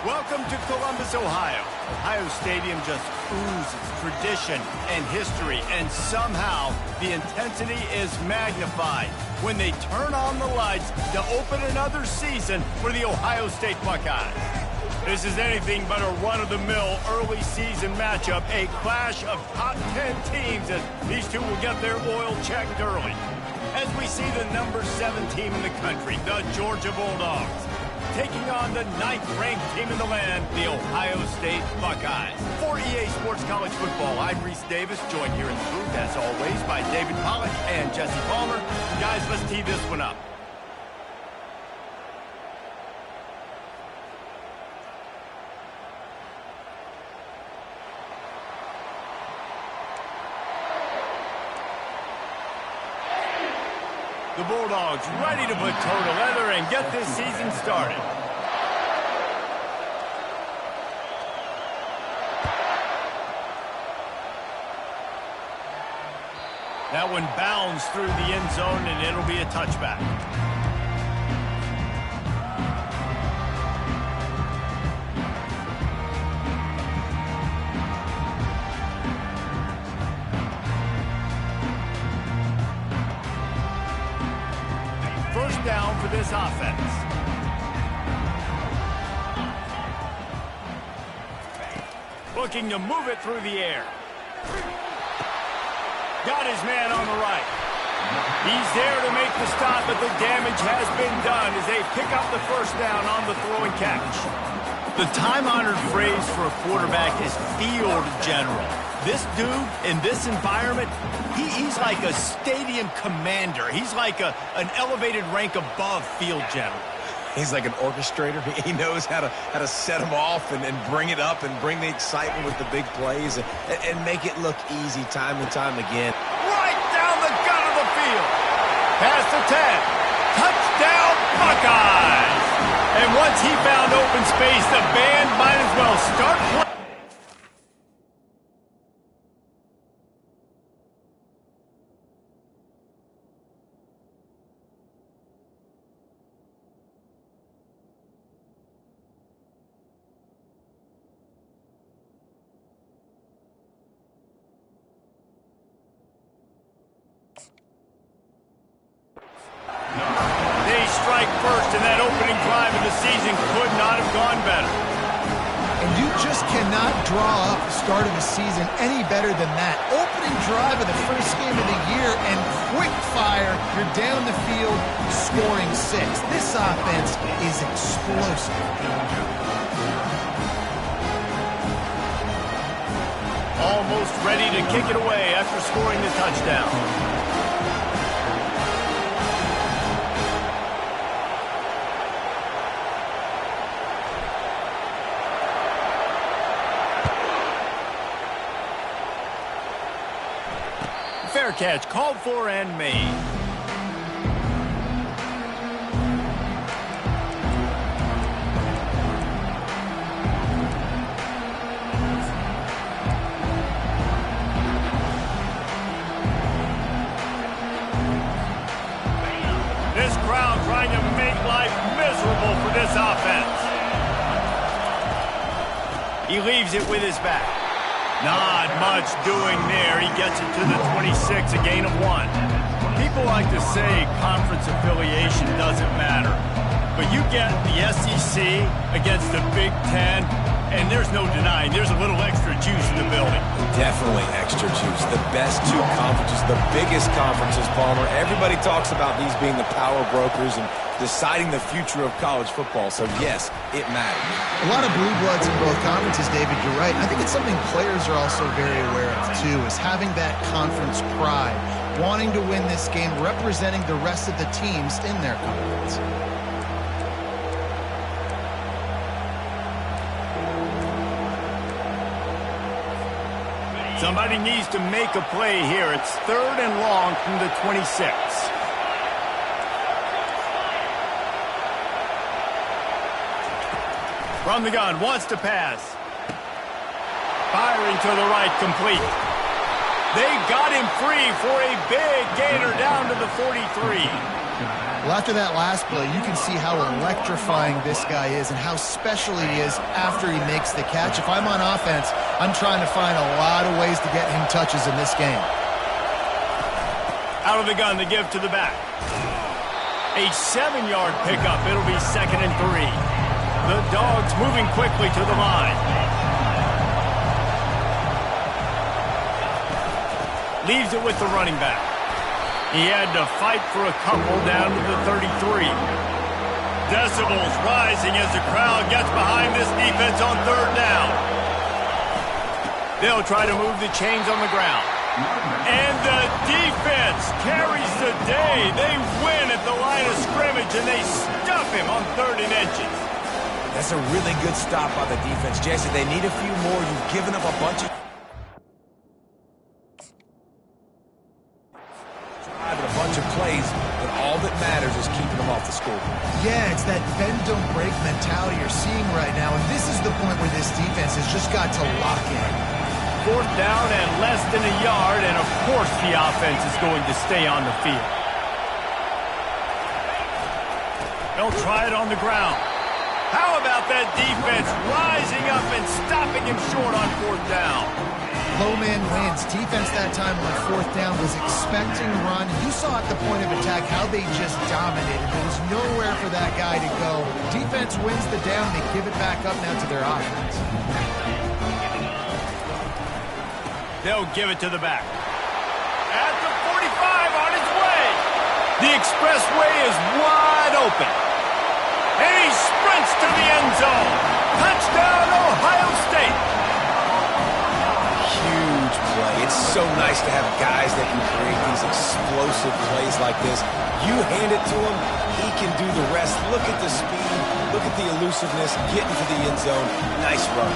Welcome to Columbus, Ohio. Ohio Stadium just oozes tradition and history, and somehow the intensity is magnified when they turn on the lights to open another season for the Ohio State Buckeyes. This is anything but a run-of-the-mill early season matchup, a clash of top 10 teams as these two will get their oil checked early. As we see the number 7 team in the country, the Georgia Bulldogs, taking on the 9th-ranked team in the land, the Ohio State Buckeyes. For EA Sports College Football, I'm Reese Davis, joined here in the booth, as always, by David Pollack and Jesse Palmer. Guys, let's tee this one up. The Bulldogs ready to put toe to leather and get this season started. That one bounds through the end zone, and it'll be a touchback. First down for this offense. Looking to move it through the air. Got his man on the right. He's there to make the stop, but the damage has been done as they pick up the first down on the throw and catch. The time-honored phrase for a quarterback is field general. This dude, in this environment, he's like a stadium commander. He's like an elevated rank above field general. He's like an orchestrator. He knows how to set them off and bring it up and bring the excitement with the big plays and make it look easy time and time again. Right down the gut of the field. Past the 10. Touchdown, Buckeyes! And once he found open space, the band might as well start playing. They strike first, and that opening drive of the season could not have gone better. And you just cannot draw up the start of the season any better than that. Opening drive of the first game of the year, and quick fire, you're down the field, scoring 6. This offense is explosive. Almost ready to kick it away after scoring the touchdown. Fair catch, called for and made. This crowd trying to make life miserable for this offense. He leaves it with his back. Not much doing there. He gets it to the 26, a gain of 1. People like to say conference affiliation doesn't matter. But you get the SEC against the Big Ten, and there's no denying there's a little extra juice in the building. Definitely extra juice. The best 2 conferences, the biggest conferences, Palmer. Everybody talks about these being the power brokers and deciding the future of college football. So, yes, it matters. A lot of blue bloods in both conferences, David, you're right. I think it's something players are also very aware of, too, is having that conference pride, wanting to win this game, representing the rest of the teams in their conference. Somebody needs to make a play here. It's 3rd and long from the 26. From the gun, wants to pass. Firing to the right, complete. They got him free for a big gainer down to the 43. Well, after that last play, you can see how electrifying this guy is and how special he is after he makes the catch. If I'm on offense, I'm trying to find a lot of ways to get him touches in this game. Out of the gun to give to the back. A 7-yard pickup. It'll be 2nd and 3. The Dogs moving quickly to the line. Leaves it with the running back. He had to fight for a couple down to the 33. Decibels rising as the crowd gets behind this defense on 3rd down. They'll try to move the chains on the ground. And the defense carries the day. They win at the line of scrimmage, and they stuff him on 3rd and inches. That's a really good stop by the defense, Jesse. They need a few more. You've given up a bunch of... a bunch of plays, but all that matters is keeping them off the scoreboard. Yeah, it's that bend don't break mentality you're seeing right now, and this is the point where this defense has just got to lock in. 4th down and less than a yard, and of course the offense is going to stay on the field. They'll try it on the ground. How about that defense rising up and stopping him short on 4th down? Low man wins. Defense that time on 4th down was expecting run. You saw at the point of attack how they just dominated. There was nowhere for that guy to go. Defense wins the down. They give it back up now to their offense. They'll give it to the back. At the 45 on its way. The expressway is wide open. And he sprints to the end zone. Touchdown, Ohio State. Huge play. It's so nice to have guys that can create these explosive plays like this. You hand it to him, he can do the rest. Look at the speed. Look at the elusiveness. Getting to the end zone. Nice run.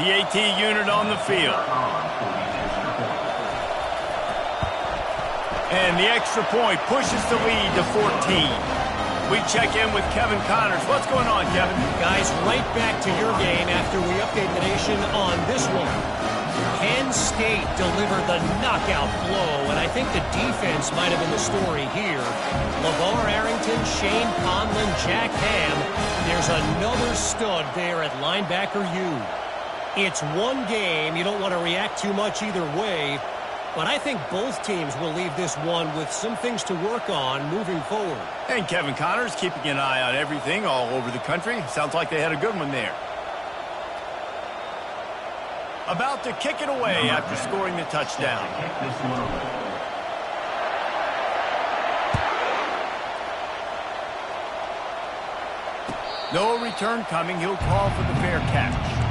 The AT unit on the field. And the extra point pushes the lead to 14. We check in with Kevin Connors. What's going on, Kevin? Guys, right back to your game after we update the nation on this one. Penn State delivered the knockout blow, and I think the defense might have been the story here. LeVar Arrington, Shane Conlon, Jack Ham. There's another stud there at linebacker U. It's one game. You don't want to react too much either way. But I think both teams will leave this one with some things to work on moving forward. And Kevin Connors keeping an eye on everything all over the country. Sounds like they had a good one there. About to kick it away after scoring the touchdown. No return coming. He'll call for the fair catch.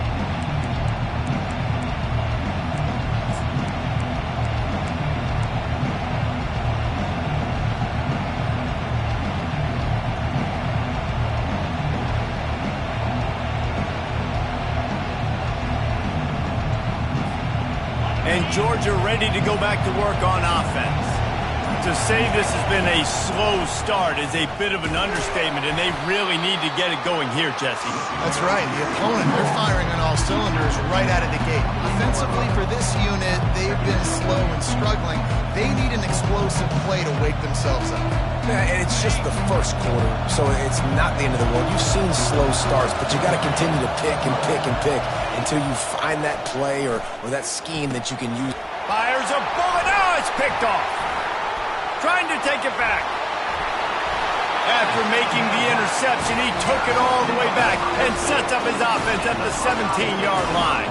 And Georgia ready to go back to work on offense. To say this has been a slow start is a bit of an understatement, and they really need to get it going here, Jesse. That's right. The opponent, they're firing on all cylinders right out of the gate. Offensively, for this unit, they've been slow and struggling. They need an explosive play to wake themselves up. Yeah, and it's just the first quarter, so it's not the end of the world. You've seen slow starts, but you got to continue to pick and pick and pick until you find that play or that scheme that you can use. Fires a bullet. Oh, it's picked off. Trying to take it back. After making the interception, he took it all the way back and sets up his offense at the 17-yard line.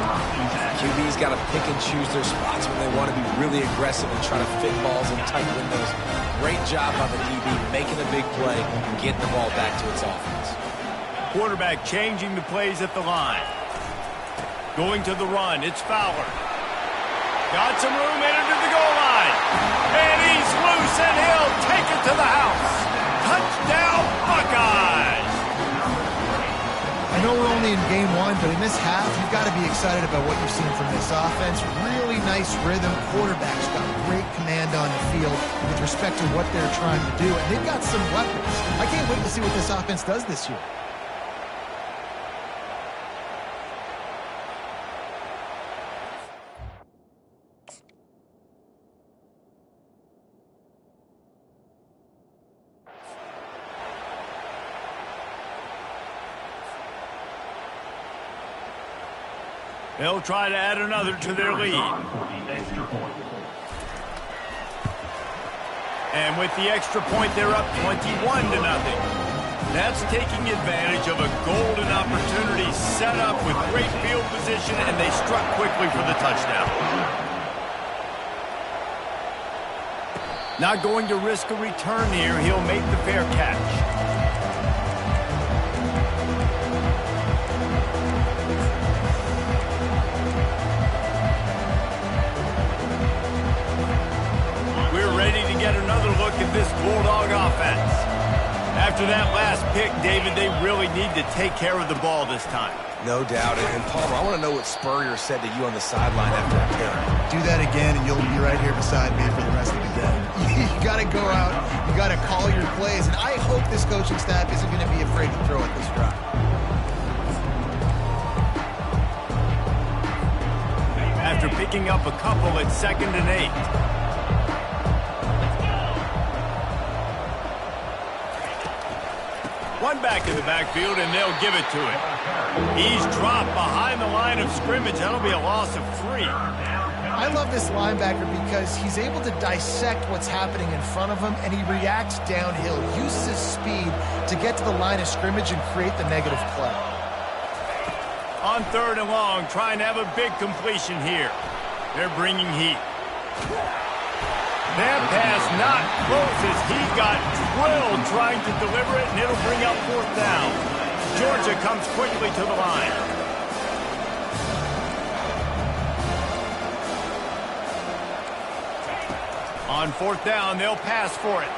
QB's got to pick and choose their spots when they want to be really aggressive and try to fit balls in tight windows. Great job by the DB making a big play and getting the ball back to its offense. Quarterback changing the plays at the line. Going to the run, it's Fowler. Got some room in into the goal line. And he's loose, and he'll take it to the house. Touchdown, Buckeyes! And I know we're only in game one, but in this half, you've got to be excited about what you've seen from this offense. Really nice rhythm. Quarterback's got great command on the field with respect to what they're trying to do. And they've got some weapons. I can't wait to see what this offense does this year. They'll try to add another to their lead. And with the extra point, they're up 21-0. That's taking advantage of a golden opportunity set up with great field position, and they struck quickly for the touchdown. Not going to risk a return here. He'll make the fair catch. Get another look at this Bulldog offense. After that last pick, David, they really need to take care of the ball this time. No doubt. And Palmer, I want to know what Spurrier said to you on the sideline after a pick. Do that again, and you'll be right here beside me for the rest of the day. You got to go out. You got to call your plays. And I hope this coaching staff isn't going to be afraid to throw at this drive. After picking up a couple at 2nd and 8. One back in the backfield, and they'll give it to him. He's dropped behind the line of scrimmage. That'll be a loss of 3. I love this linebacker because he's able to dissect what's happening in front of him, and he reacts downhill, uses his speed to get to the line of scrimmage and create the negative play. On 3rd and long, trying to have a big completion here. They're bringing heat. That pass not close as he got drilled trying to deliver it, and it'll bring up 4th down. Georgia comes quickly to the line. On 4th down, they'll pass for it.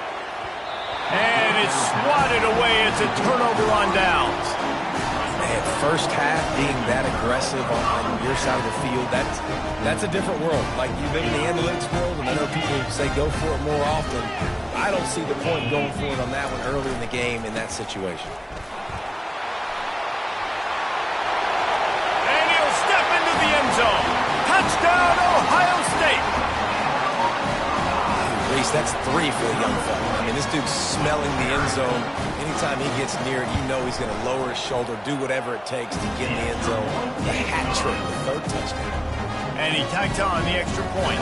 And it's swatted away. It's a turnover on downs. Man, first half being that aggressive on your side of the field, that's a different world. Like, you live in the analytics world, and I know people say go for it more often. I don't see the point going for it on that one early in the game in that situation. And he'll step into the end zone. Touchdown, Ohio State. Reese, that's 3 for the young fella. I mean, this dude's smelling the end zone. Anytime he gets near it, you know he's going to lower his shoulder, do whatever it takes to get in the end zone. The hat trick, the 3rd touchdown. And he tacked on the extra point.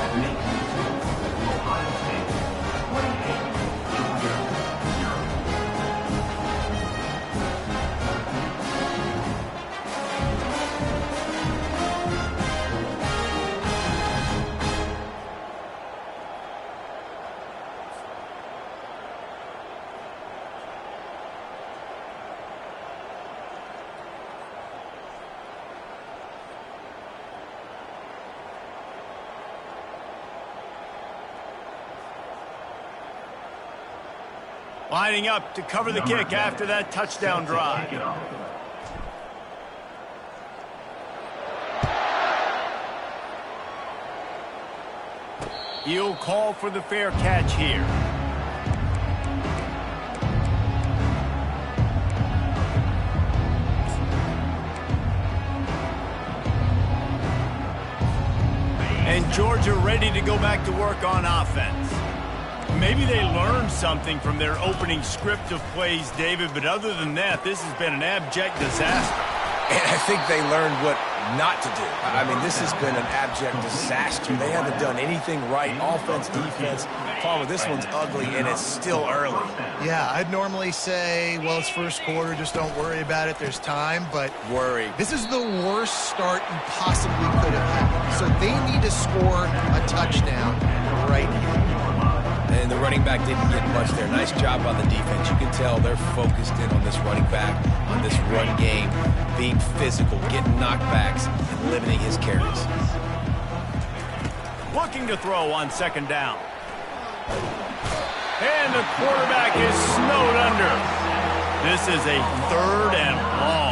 Lining up to cover the kick after that touchdown drive. He'll call for the fair catch here. And Georgia ready to go back to work on offense. Maybe they learned something from their opening script of plays, David, but other than that, this has been an abject disaster. And I think they learned what not to do. I mean, this has been an abject disaster. They haven't done anything right, offense, defense. Palmer, this one's ugly, and it's still early. Yeah, I'd normally say, well, it's first quarter, just don't worry about it, there's time, but worry. This is the worst start you possibly could have had. So they need to score a touchdown right here. And the running back didn't get much there. Nice job by the defense. You can tell they're focused in on this running back, on this run game, being physical, getting knockbacks, and limiting his carries. Looking to throw on 2nd down. And the quarterback is snowed under. This is a 3rd and long.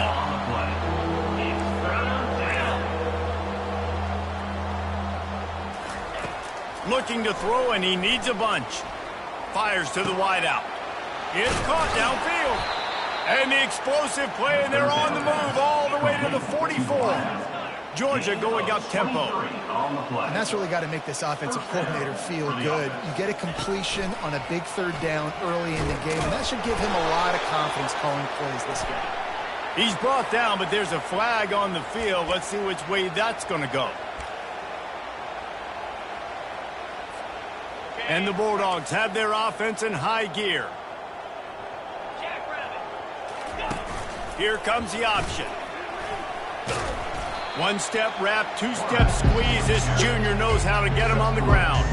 Looking to throw, and he needs a bunch. Fires to the wideout. It's caught downfield. And the explosive play, and they're on the move all the way to the 44. Georgia going up tempo. And that's really got to make this offensive coordinator feel good. You get a completion on a big third down early in the game, and that should give him a lot of confidence calling plays this game. He's brought down, but there's a flag on the field. Let's see which way that's going to go. And the Bulldogs have their offense in high gear. Here comes the option. One-step wrap, two-step squeeze. This junior knows how to get him on the ground.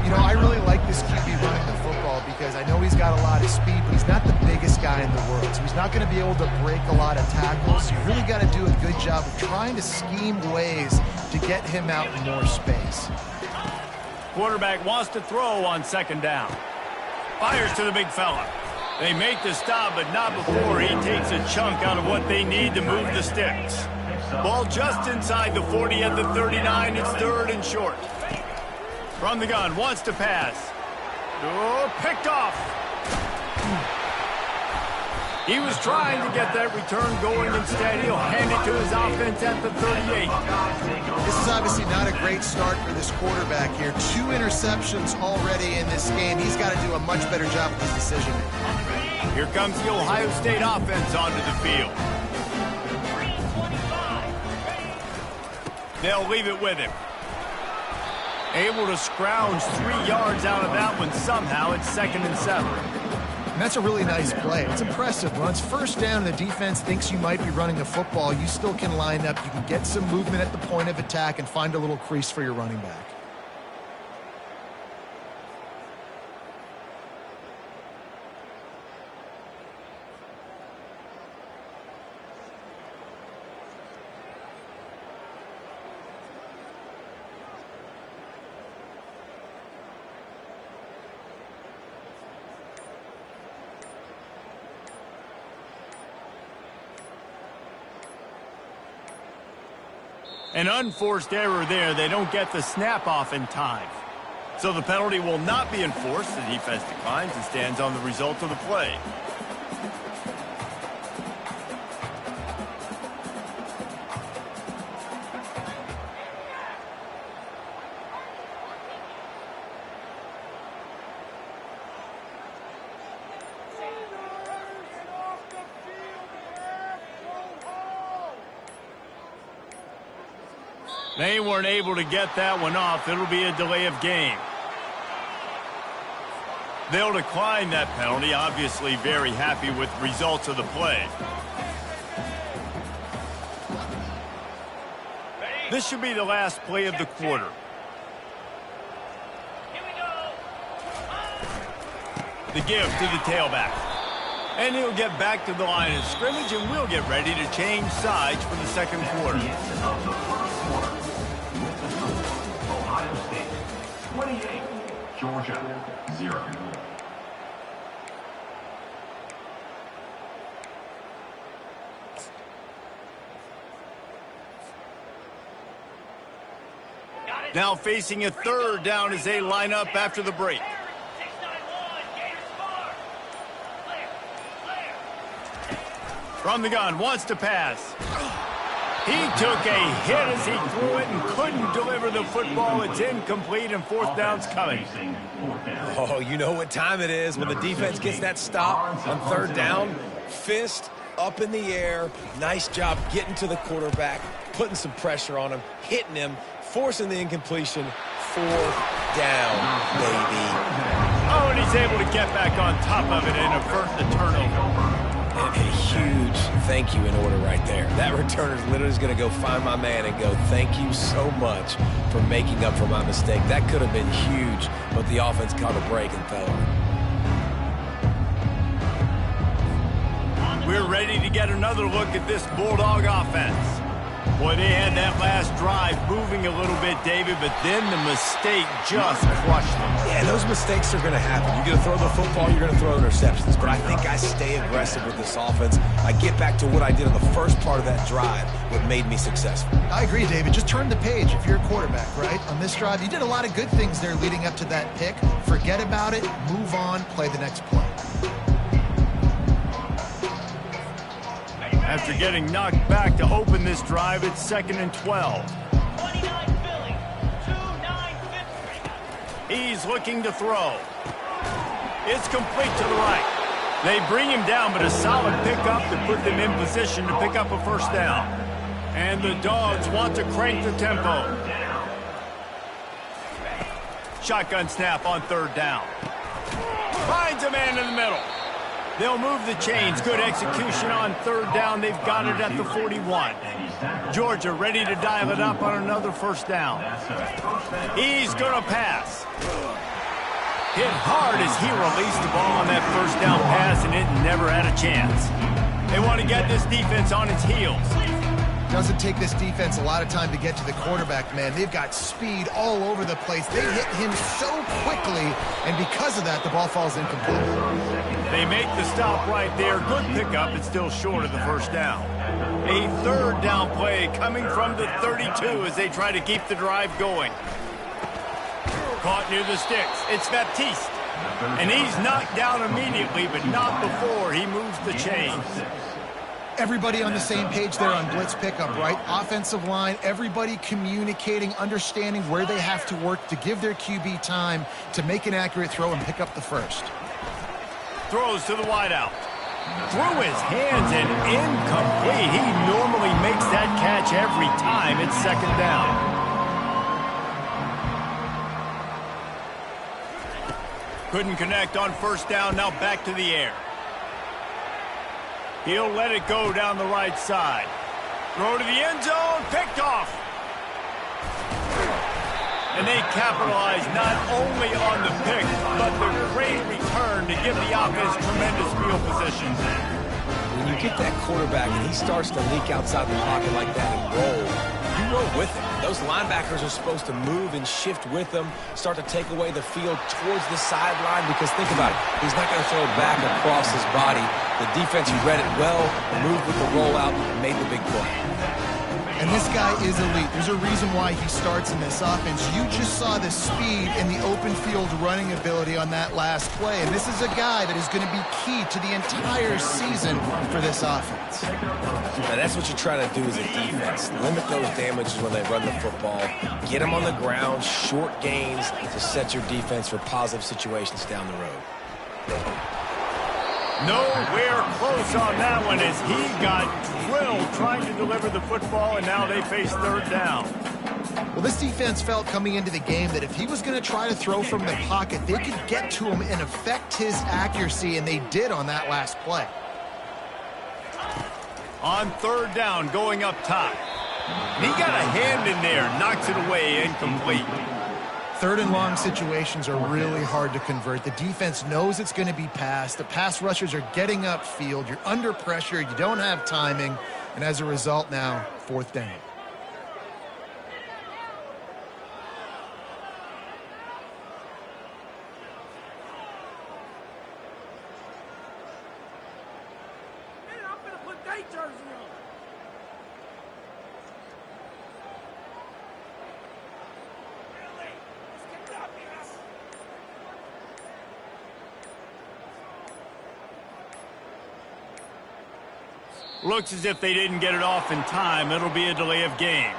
You know, I really like this QB running the football because I know he's got a lot of speed, but he's not the biggest guy in the world. So he's not going to be able to break a lot of tackles. You really got to do a good job of trying to scheme ways to get him out in more space. Quarterback wants to throw on second down. Fires to the big fella. They make the stop, but not before he takes a chunk out of what they need to move the sticks. Ball just inside the 40 at the 39. It's third and short. From the gun, wants to pass. Oh, picked off. He was trying to get that return going. Instead, he'll hand it to his offense at the 38. This is obviously not a great start for this quarterback here. 2 interceptions already in this game. He's got to do a much better job with his decision-making. Here comes the Ohio State offense onto the field. They'll leave it with him. Able to scrounge 3 yards out of that one somehow. It's 2nd and 7. And that's a really nice play. It's impressive. When it's first down and the defense thinks you might be running the football, you still can line up. You can get some movement at the point of attack and find a little crease for your running back. An unforced error there. They don't get the snap off in time. So the penalty will not be enforced. The defense declines and stands on the result of the play. They weren't able to get that one off. It'll be a delay of game. They'll decline that penalty, obviously very happy with results of the play. This should be the last play of the quarter. The give to the tailback. And he'll get back to the line of scrimmage, and we'll get ready to change sides for the second quarter. Ohio State 28, Georgia 0. Now facing a third down as they line up after the break. From the gun, wants to pass. He took a hit as he threw it and couldn't deliver the football. It's incomplete and fourth down's coming. Oh, you know what time it is when the defense gets that stop on third down. Fist up in the air. Nice job getting to the quarterback, putting some pressure on him, hitting him, forcing the incompletion. Fourth down, baby. Oh, and he's able to get back on top of it and avert the turnover. And a huge thank you in order right there. That returner's literally going to go find my man and go, thank you so much for making up for my mistake. That could have been huge, but the offense caught a break and fell. We're ready to get another look at this Bulldog offense. Boy, they had that last drive moving a little bit, David, but then the mistake just crushed them. Yeah, those mistakes are going to happen. You're going to throw the football, you're going to throw interceptions. But I think I stay aggressive with this offense. I get back to what I did on the first part of that drive, what made me successful. I agree, David. Just turn the page if you're a quarterback, right? On this drive, you did a lot of good things there leading up to that pick. Forget about it, move on, play the next play. After getting knocked back to open this drive, it's 2nd and 12. 29 Philly, 2-9 He's looking to throw. It's complete to the right. They bring him down, but a solid pickup to put them in position to pick up a first down. And the Dogs want to crank the tempo. Shotgun snap on 3rd down. Finds a man in the middle. They'll move the chains. Good execution on 3rd down. They've got it at the 41. Georgia ready to dial it up on another first down. He's going to pass. Hit hard as he released the ball on that first down pass, and it never had a chance. They want to get this defense on its heels. Doesn't take this defense a lot of time to get to the quarterback, man. They've got speed all over the place. They hit him so quickly, and because of that, the ball falls incomplete. They make the stop right there. Good pickup. It's still short of the first down. A 3rd down play coming from the 32 as they try to keep the drive going. Caught near the sticks. It's Baptiste. And he's knocked down immediately, but not before he moves the chains. Everybody on the same page there on blitz pickup, right? Offensive line, everybody communicating, understanding where they have to work to give their QB time to make an accurate throw and pick up the first. Throws to the wideout. Through his hands and incomplete. He normally makes that catch every time. It's 2nd down. Couldn't connect on first down. Now back to the air. He'll let it go down the right side. Throw to the end zone. Picked off. And they capitalize not only on the pick, but the great return to give the offense tremendous field position. When you get that quarterback and he starts to leak outside the pocket like that and roll, you roll with him. Those linebackers are supposed to move and shift with him, start to take away the field towards the sideline, because think about it, he's not going to throw it back across his body. The defense read it well, moved with the rollout, and made the big play. And this guy is elite. There's a reason why he starts in this offense. You just saw the speed and the open field running ability on that last play. And this is a guy that is going to be key to the entire season for this offense. Now that's what you try to do as a defense. Limit those damages when they run the football. Get them on the ground, short gains to set your defense for positive situations down the road. Nowhere close on that one as he got drilled trying to deliver the football, and now they face 3rd down. Well, this defense felt coming into the game that if he was going to try to throw from the pocket, they could get to him and affect his accuracy, and they did on that last play. On 3rd down, going up top. And he got a hand in there, knocks it away, incomplete. 3rd and long situations are really hard to convert. The defense knows it's going to be passed. The pass rushers are getting upfield. You're under pressure. You don't have timing. And as a result now, 4th down. Looks as if they didn't get it off in time. It'll be a delay of game.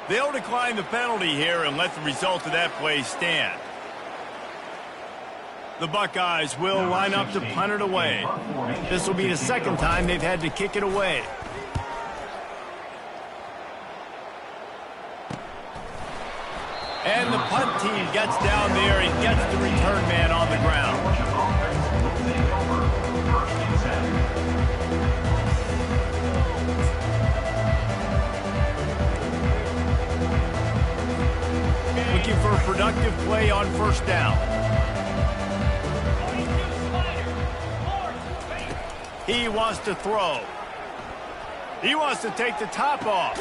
They'll decline the penalty here and let the result of that play stand. The Buckeyes will line up to punt it away. This will be the 2nd time they've had to kick it away. And the punt team gets down there and gets the return man on the ground. Looking for a productive play on first down. He wants to throw. He wants to take the top off.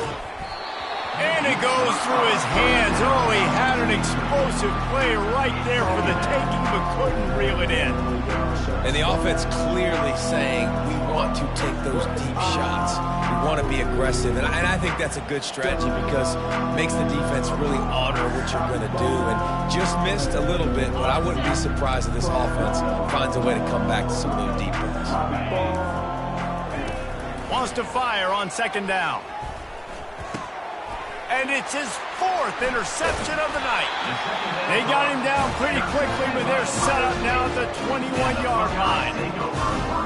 And it goes through his hands. Oh, he had an explosive play right there for the taking, but couldn't reel it in. And the offense clearly saying, we want to take those deep shots. We want to be aggressive. And I think that's a good strategy because it makes the defense really honor what you're going to do. And just missed a little bit, but I wouldn't be surprised if this offense finds a way to come back to some of those deep balls. Wants to fire on second down. And it's his 4th interception of the night. They got him down pretty quickly, but they're set up now at the 21-yard line.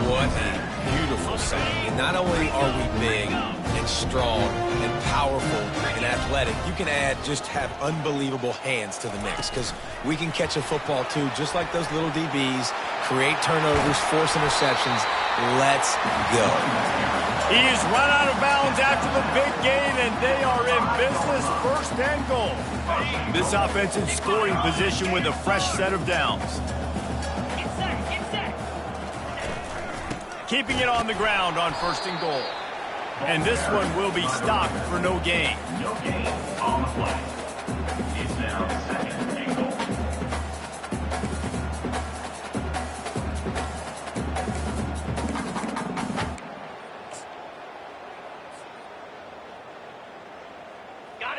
What a beautiful saying. And not only are we big and strong and powerful and athletic, you can have unbelievable hands to the mix because we can catch a football too, just like those little DBs, create turnovers, force interceptions. Let's go. He's run out of bounds after the big gain, and they are in business, 1st and goal. This offense in scoring position with a fresh set of downs. Keeping it on the ground on 1st and goal. And this one will be stopped for no gain. No gain on the play. It's now 2nd and goal.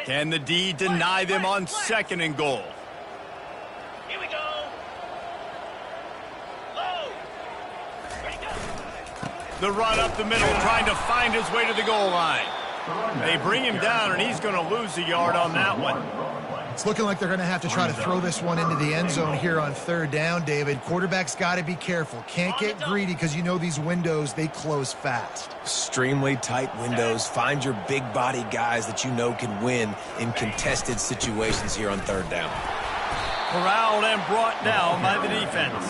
Can the D deny them on 2nd and goal? Here we go. Low. Ready, go. The run up the middle, trying to find his way to the goal line. They bring him down, and he's going to lose a yard on that one. It's looking like they're going to have to try to throw this one into the end zone here on 3rd down, David. Quarterback's got to be careful. Can't get greedy because you know these windows, they close fast. Extremely tight windows. Find your big body guys that you know can win in contested situations here on 3rd down. Corralled and brought down by the defense.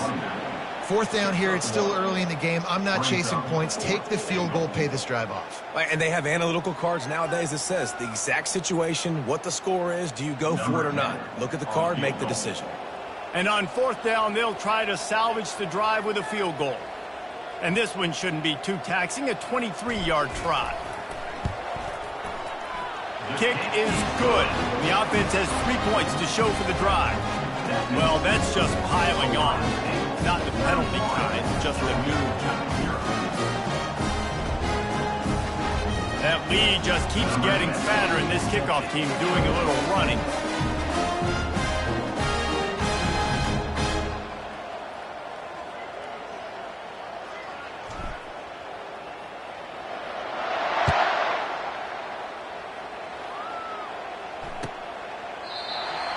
4th down here, it's still early in the game. I'm not chasing points. Take the field goal, pay this drive off. And they have analytical cards nowadays that says the exact situation, what the score is, do you go for it or not? Look at the card, make the decision. And on 4th down, they'll try to salvage the drive with a field goal. And this one shouldn't be too taxing, a 23-yard try. Kick is good. The offense has 3 points to show for the drive. Well, that's just piling on. Not the penalty kind, just the new. That lead just keeps getting fatter, and this kickoff team doing a little running.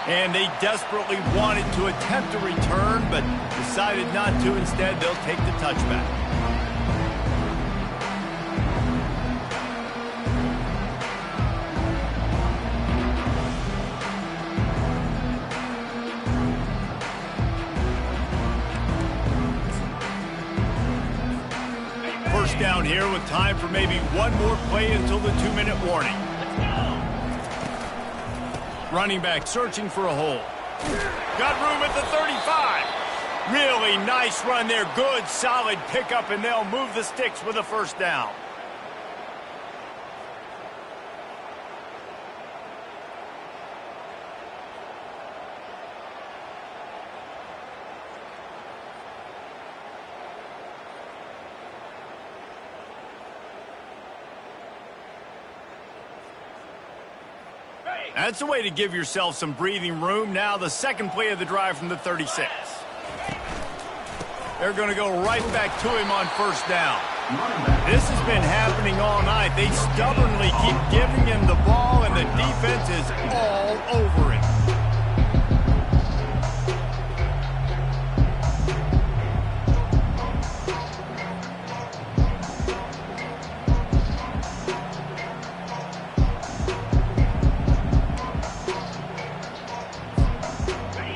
And they desperately wanted to attempt a return, but decided not to. Instead, they'll take the touchback. First down here with time for maybe one more play until the 2-minute warning. Running back searching for a hole. Got room at the 35. Really nice run there. Good, solid pickup, and they'll move the sticks with a 1st down. That's a way to give yourself some breathing room. Now the 2nd play of the drive from the 36. They're going to go right back to him on 1st down. This has been happening all night. They stubbornly keep giving him the ball, and the defense is all over it.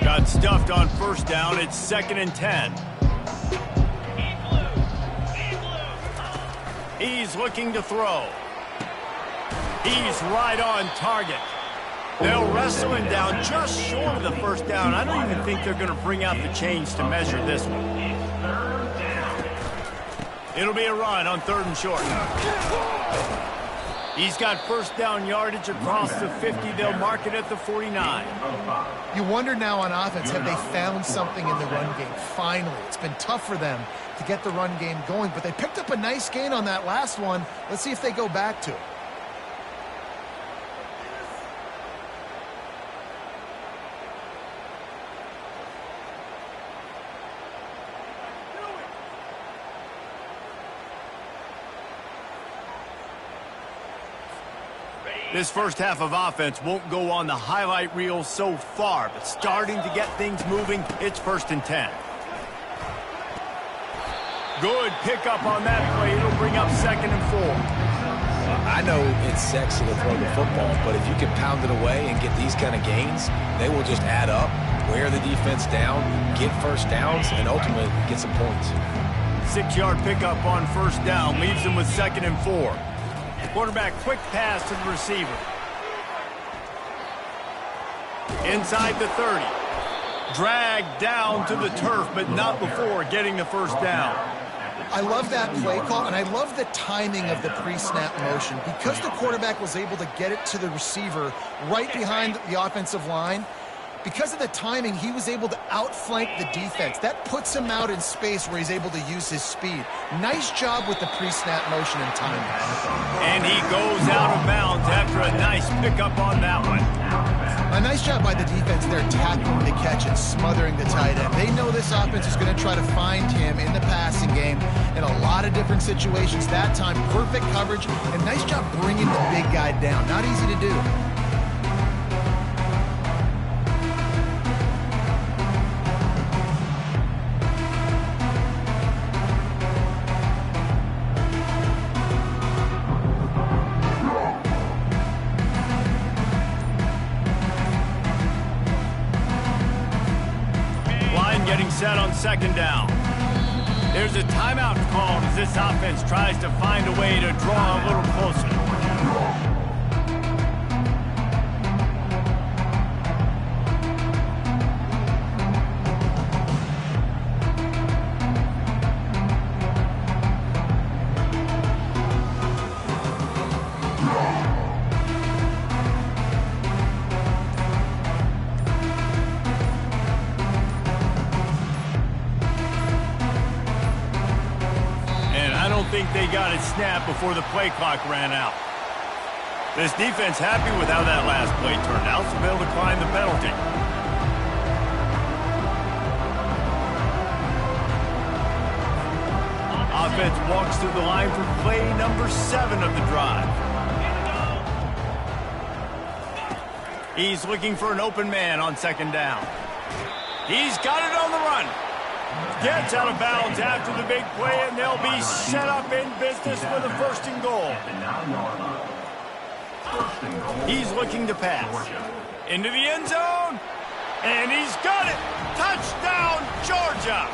Got stuffed on 1st down. It's 2nd and 10. He's looking to throw. He's right on target. They'll wrestle him down just short of the 1st down. I don't even think they're going to bring out the chains to measure this one. It'll be a run on 3rd and short. He's got first down yardage across the 50. They'll mark it at the 49. You wonder now on offense, have they found something in the run game? Finally, it's been tough for them to get the run game going, but they picked up a nice gain on that last one. Let's see if they go back to it. This first half of offense won't go on the highlight reel so far, but starting to get things moving, it's 1st and 10. Good pickup on that play. It'll bring up 2nd and 4. I know it's sexy to throw the football, but if you can pound it away and get these kind of gains, they will just add up, wear the defense down, get first downs, and ultimately get some points. 6-yard pickup on 1st down leaves them with 2nd and 4. Quarterback quick pass to the receiver. Inside the 30. Dragged down to the turf, but not before getting the first down. I love that play call, and I love the timing of the pre-snap motion. Because the quarterback was able to get it to the receiver right behind the offensive line, because of the timing, he was able to outflank the defense. That puts him out in space where he's able to use his speed. Nice job with the pre-snap motion and timing. And he goes out of bounds after a nice pickup on that one. A nice job by the defense there, tackling the catch and smothering the tight end. They know this offense is going to try to find him in the passing game in a lot of different situations. That time, perfect coverage, and nice job bringing the big guy down. Not easy to do. Set on 2nd down. There's a timeout called as this offense tries to find a way to draw a little closer. Think they got it snapped before the play clock ran out. This defense happy with how that last play turned out, so they'll decline the penalty. Offense walks through the line for play number 7 of the drive. He's looking for an open man on 2nd down. He's got it on the run. Gets out of bounds after the big play, and they'll be set up in business with a 1st and goal. He's looking to pass. Into the end zone, and he's got it. Touchdown, Georgia.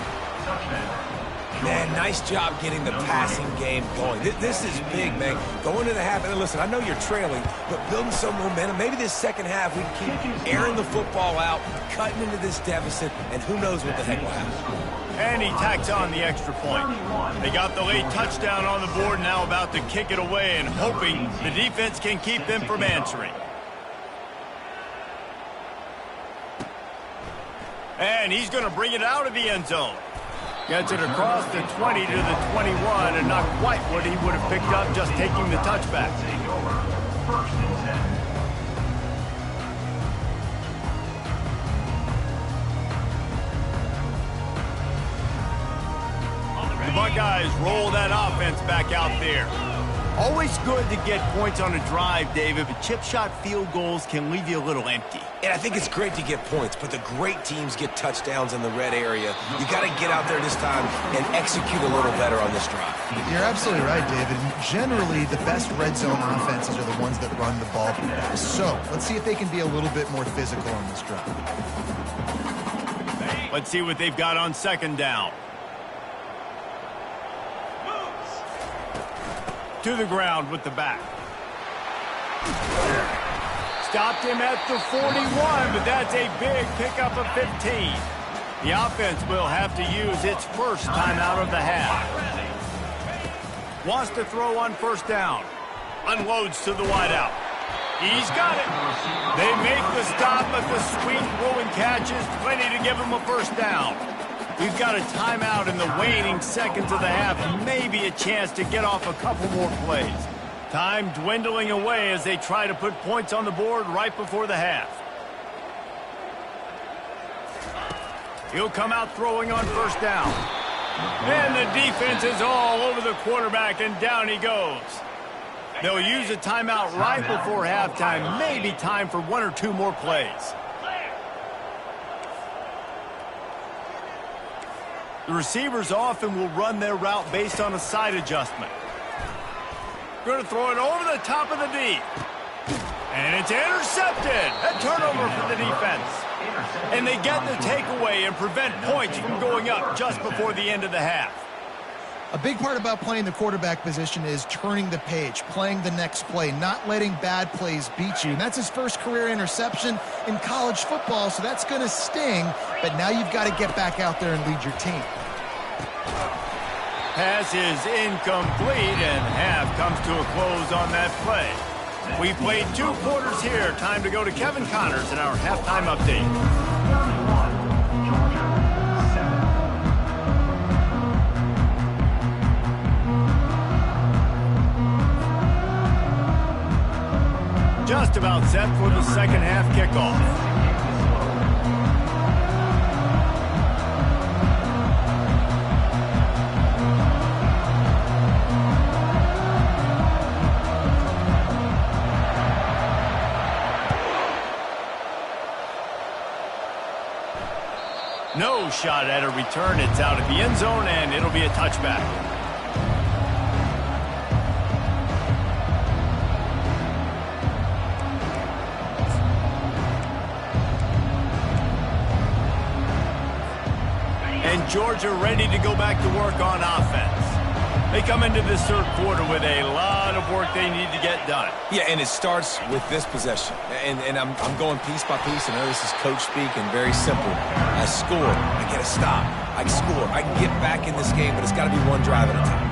Man, nice job getting the passing game going. This is big, man. Going to the half, and listen, I know you're trailing, but building some momentum. Maybe this second half we can keep airing the football out, cutting into this deficit, and who knows what the heck will happen. And he tacks on the extra point. They got the late touchdown on the board, now about to kick it away and hoping the defense can keep them from answering. And he's going to bring it out of the end zone. Gets it across the 20 to the 21, and not quite what he would have picked up just taking the touchback. The Buckeyes roll that offense back out there. Always good to get points on a drive, David, but chip shot field goals can leave you a little empty. And I think it's great to get points, but the great teams get touchdowns in the red area. You got to get out there this time and execute a little better on this drive. You're absolutely right, David. Generally, the best red zone offenses are the ones that run the ball the best. So let's see if they can be a little bit more physical on this drive. Let's see what they've got on 2nd down. To the ground with the back. Stopped him at the 41, but that's a big pickup of 15. The offense will have to use its first timeout of the half. Wants to throw on 1st down. Unloads to the wideout. He's got it. They make the stop, but the sweet throwing catch is plenty to give him a first down. We've got a timeout in the waning seconds of the half. Maybe a chance to get off a couple more plays. Time dwindling away as they try to put points on the board right before the half. He'll come out throwing on first down. And the defense is all over the quarterback, and down he goes. They'll use a timeout right before halftime. Maybe time for one or two more plays. The receivers often will run their route based on a side adjustment. Going to throw it over the top of the D. And it's intercepted. A turnover for the defense. And they get the takeaway and prevent points from going up just before the end of the half. A big part about playing the quarterback position is turning the page, playing the next play, not letting bad plays beat you. And that's his first career interception in college football, so that's going to sting. But now you've got to get back out there and lead your team. Pass is incomplete, and half comes to a close on that play. We played 2 quarters here. Time to go to Kevin Connors in our halftime update. Just about set for the second half kickoff. No shot at a return. It's out of the end zone, and it'll be a touchback. And Georgia ready to go back to work on offense. They come into this third quarter with a lot of work they need to get done. Yeah, and it starts with this possession. And I'm going piece by piece. I know this is coach speak and very simple. I score. I get a stop. I score. I can get back in this game, but it's got to be one drive at a time.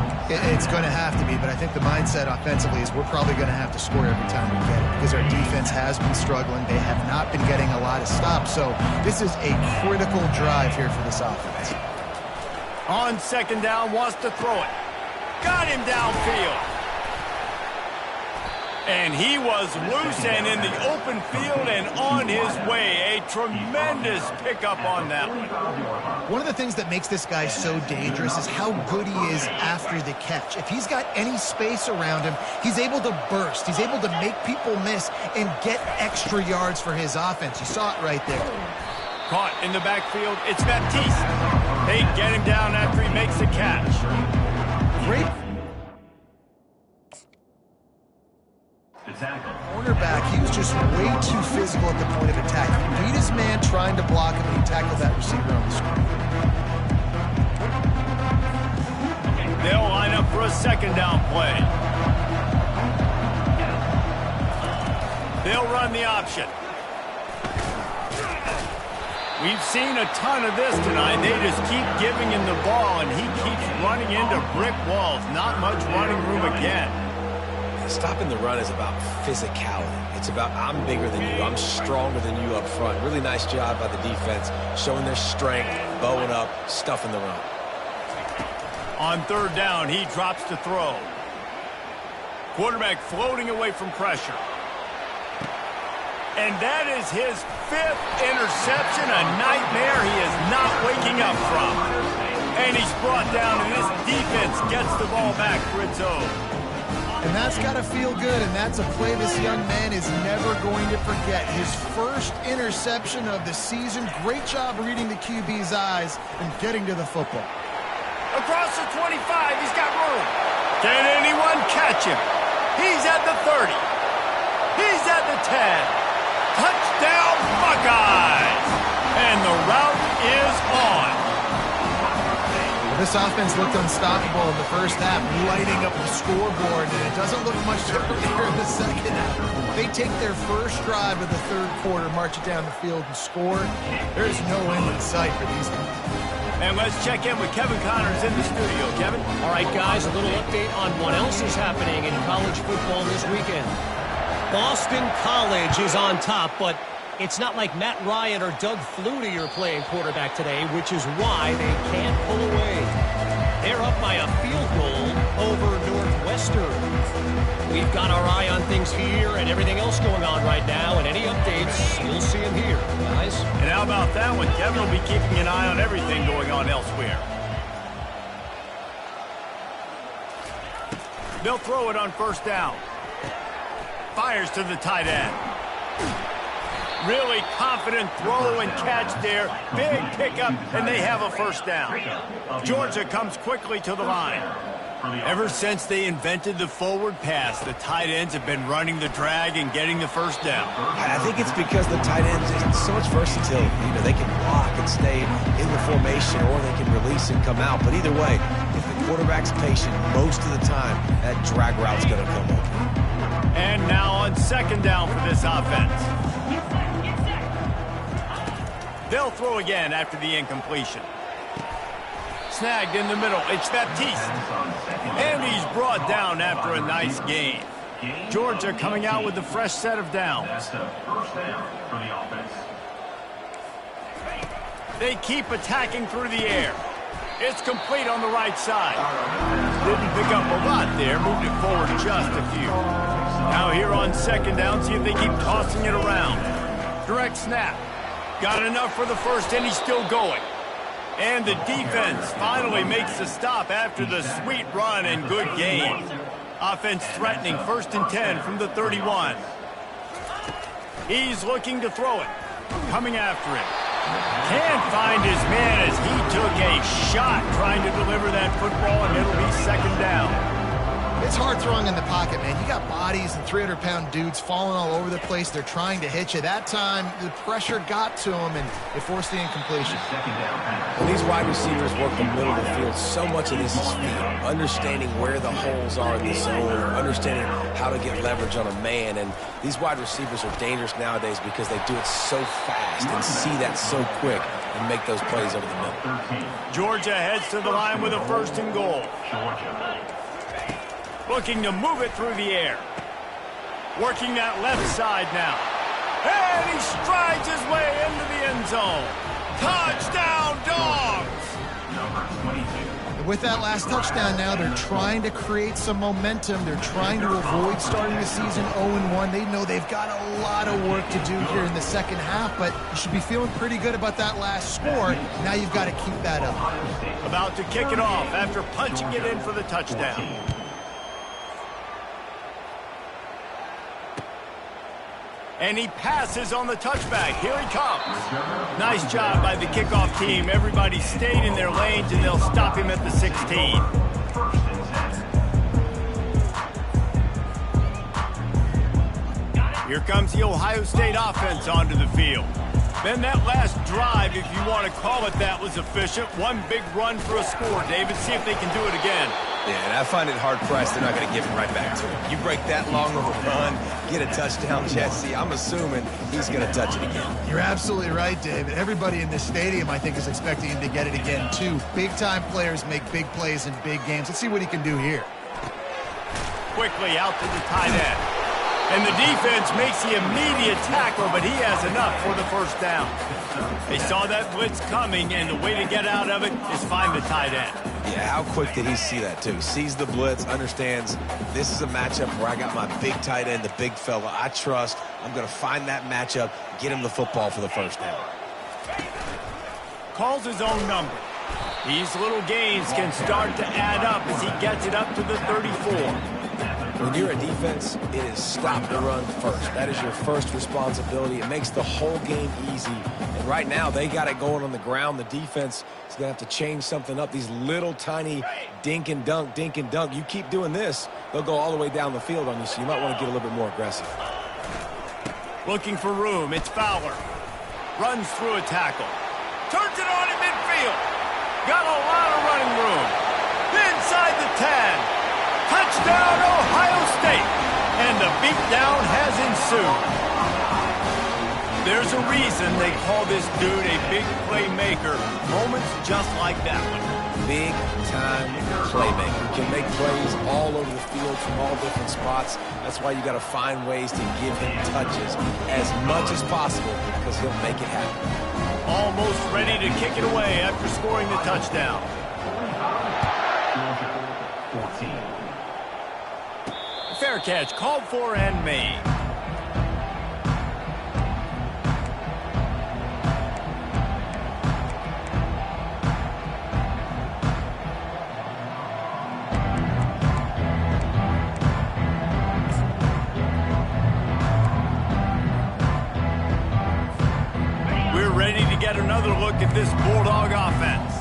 It's going to have to be, but I think the mindset offensively is we're probably going to have to score every time we get it because our defense has been struggling. They have not been getting a lot of stops, so this is a critical drive here for this offense. On second down, wants to throw it. Got him downfield. And he was loose and in the open field and on his way. A tremendous pickup on that one. One of the things that makes this guy so dangerous is how good he is after the catch. If he's got any space around him, he's able to burst. He's able to make people miss and get extra yards for his offense. You saw it right there. Caught in the backfield. It's Baptiste. They get him down after he makes the catch. Great cornerback. He was just way too physical at the point of attack. He beat his man trying to block him, and he tackled that receiver on the screen. They'll line up for a second down play. They'll run the option. We've seen a ton of this tonight. They just keep giving him the ball, and he keeps running into brick walls. Not much running room again. Stopping the run is about physicality. It's about I'm bigger than you. I'm stronger than you up front. Really nice job by the defense, showing their strength, bowing up, stuffing the run. On third down, he drops to throw. Quarterback floating away from pressure. And that is his 5th interception, a nightmare he is not waking up from. And he's brought down, and this defense gets the ball back for its own. And that's got to feel good, and that's a play this young man is never going to forget. His first interception of the season. Great job reading the QB's eyes and getting to the football. Across the 25, he's got room. Can anyone catch him? He's at the 30. He's at the 10. Touchdown, Buckeyes! And the route is on. This offense looked unstoppable in the first half, lighting up the scoreboard, and it doesn't look much different here in the second half. They take their first drive of the third quarter, march it down the field, and score. There's no end in sight for these guys. And let's check in with Kevin Connors in the studio. Kevin? All right, guys, a little update on what else is happening in college football this weekend. Boston College is on top, but it's not like Matt Ryan or Doug Flutie are playing quarterback today, which is why they can't pull away. They're up by a field goal over Northwestern. We've got our eye on things here and everything else going on right now, and any updates, you'll see them here, guys. And how about that one? Kevin will be keeping an eye on everything going on elsewhere. They'll throw it on first down. Fires to the tight end. Really confident throw and catch there. Big pickup, and they have a first down. Georgia comes quickly to the line. Ever since they invented the forward pass, the tight ends have been running the drag and getting the first down. I think it's because the tight ends have so much versatility. You know, they can block and stay in the formation, or they can release and come out. But either way, if the quarterback's patient, most of the time, that drag route's going to come open. And now on second down for this offense. They'll throw again after the incompletion. Snagged in the middle. It's Baptiste. And he's brought down after a nice gain. Georgia coming out with a fresh set of downs. That's the first down for the offense. They keep attacking through the air. It's complete on the right side. Didn't pick up a lot there. Moved it forward just a few. Now here on second down, see if they keep tossing it around. Direct snap. Got enough for the first, and he's still going. And the defense finally makes the stop after the sweet run and good game. Offense threatening, 1st and 10 from the 31. He's looking to throw it. Coming after him. Can't find his man as he took a shot trying to deliver that football, and it'll be second down. It's hard throwing in the pocket, man. You got bodies and 300-pound dudes falling all over the place. They're trying to hit you. That time, the pressure got to him, and it forced the incompletion. When these wide receivers work the middle of the field, so much of this is feel. Understanding where the holes are in the zone, or understanding how to get leverage on a man. And these wide receivers are dangerous nowadays because they do it so fast and see that so quick and make those plays over the middle. Georgia heads to the line with a 1st and goal. Looking to move it through the air. Working that left side now. And he strides his way into the end zone. Touchdown, Dogs! And with that last touchdown now, they're trying to create some momentum. They're trying to avoid starting the season 0-1. They know they've got a lot of work to do here in the second half, but you should be feeling pretty good about that last score. Now you've got to keep that up. About to kick it off after punching it in for the touchdown. And he passes on the touchback. Here he comes. Nice job by the kickoff team. Everybody stayed in their lanes, and they'll stop him at the 16. Here comes the Ohio State offense onto the field. Then that last drive, if you want to call it that, was efficient. One big run for a score, David. See if they can do it again. Yeah, and I find it hard-pressed they're not going to give it right back to him. You break that long of a run, get a touchdown, Jesse, I'm assuming he's going to touch it again. You're absolutely right, David. Everybody in this stadium, I think, is expecting him to get it again, too. Big-time players make big plays in big games. Let's see what he can do here. Quickly out to the tight end. And the defense makes the immediate tackle, but he has enough for the first down. They saw that blitz coming, and the way to get out of it is find the tight end. Yeah, how quick did he see that, too? Sees the blitz, understands this is a matchup where I got my big tight end, the big fella I trust. I'm going to find that matchup, get him the football for the first down. Calls his own number. These little gains can start to add up as he gets it up to the 34. When you're a defense, it is stop the run first. That is your first responsibility. It makes the whole game easy. And right now, they got it going on the ground. The defense is going to have to change something up. These little tiny dink and dunk, dink and dunk. You keep doing this, they'll go all the way down the field on you, so you might want to get a little bit more aggressive. Looking for room. It's Fowler. Runs through a tackle. Turns it on in midfield. Got a lot of running room. Inside the 10. Touchdown, Ohio State! And the beatdown has ensued. There's a reason they call this dude a big playmaker. Moments just like that one. Big-time playmaker. Can make plays all over the field from all different spots. That's why you got to find ways to give him touches as much as possible because he'll make it happen. Almost ready to kick it away after scoring the touchdown. 14. Fair catch, called for and made. We're ready to get another look at this Bulldog offense.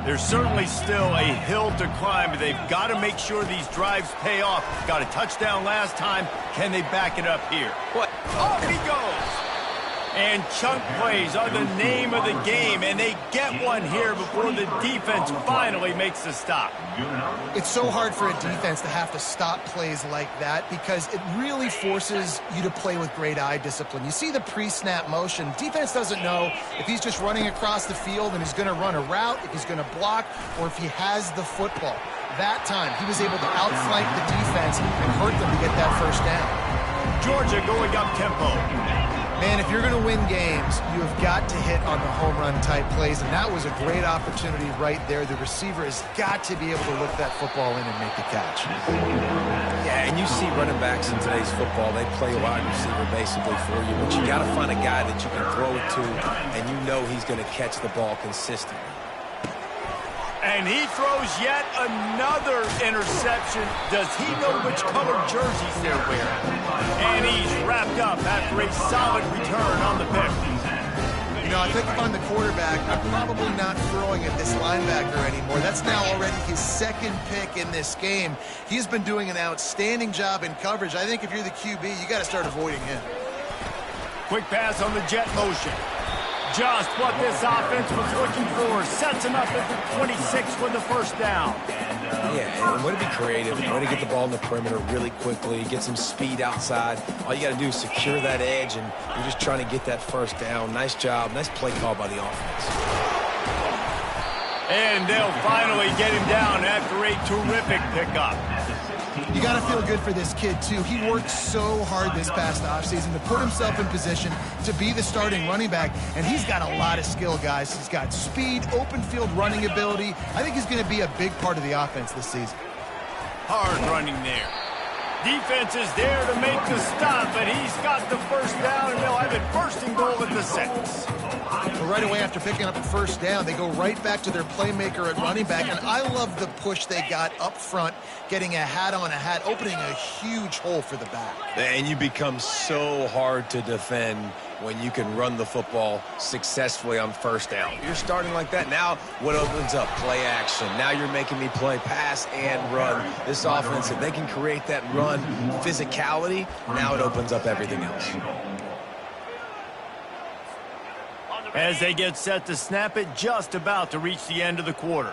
There's certainly still a hill to climb, but they've got to make sure these drives pay off. Got a touchdown last time. Can they back it up here? What? Off he goes! And chunk plays are the name of the game, and they get one here before the defense finally makes the stop. It's so hard for a defense to have to stop plays like that because it really forces you to play with great eye discipline. You see the pre-snap motion. Defense doesn't know if he's just running across the field and he's going to run a route, if he's going to block, or if he has the football. That time, he was able to outflank the defense and hurt them to get that first down. Georgia going up tempo. Man, if you're going to win games, you have got to hit on the home run type plays, and that was a great opportunity right there. The receiver has got to be able to lift that football in and make the catch. Yeah, and you see running backs in today's football, they play a wide receiver basically for you, but you got to find a guy that you can throw it to, and you know he's going to catch the ball consistently. And he throws yet another interception. Does he know which color jerseys they're wearing? And he's wrapped up after a solid return on the pick. You know, I think if I'm the quarterback, I'm probably not throwing at this linebacker anymore. That's now already his second pick in this game. He's been doing an outstanding job in coverage. I think if you're the QB, you got to start avoiding him. Quick pass on the jet motion. Just what this offense was looking for. Sets him up at the 26 for the first down. Yeah, and way to be creative, way to get the ball in the perimeter really quickly, get some speed outside. All you got to do is secure that edge, and you're just trying to get that first down. Nice job. Nice play call by the offense. And they'll finally get him down after a terrific pickup. You got to feel good for this kid, too. He worked so hard this past offseason to put himself in position to be the starting running back, and he's got a lot of skill, guys. He's got speed, open field running ability. I think he's going to be a big part of the offense this season. Hard running there. Defense is there to make the stop, but he's got the first down, and they'll have it first and goal at the 6. So right away after picking up the first down, they go right back to their playmaker at running back, and I love the push they got up front, getting a hat on a hat, opening a huge hole for the back. And you become so hard to defend when you can run the football successfully on first down. You're starting like that. Now what opens up? Play action. Now you're making me play pass and run. This offense, if they can create that run physicality, now it opens up everything else. As they get set to snap it, just about to reach the end of the quarter.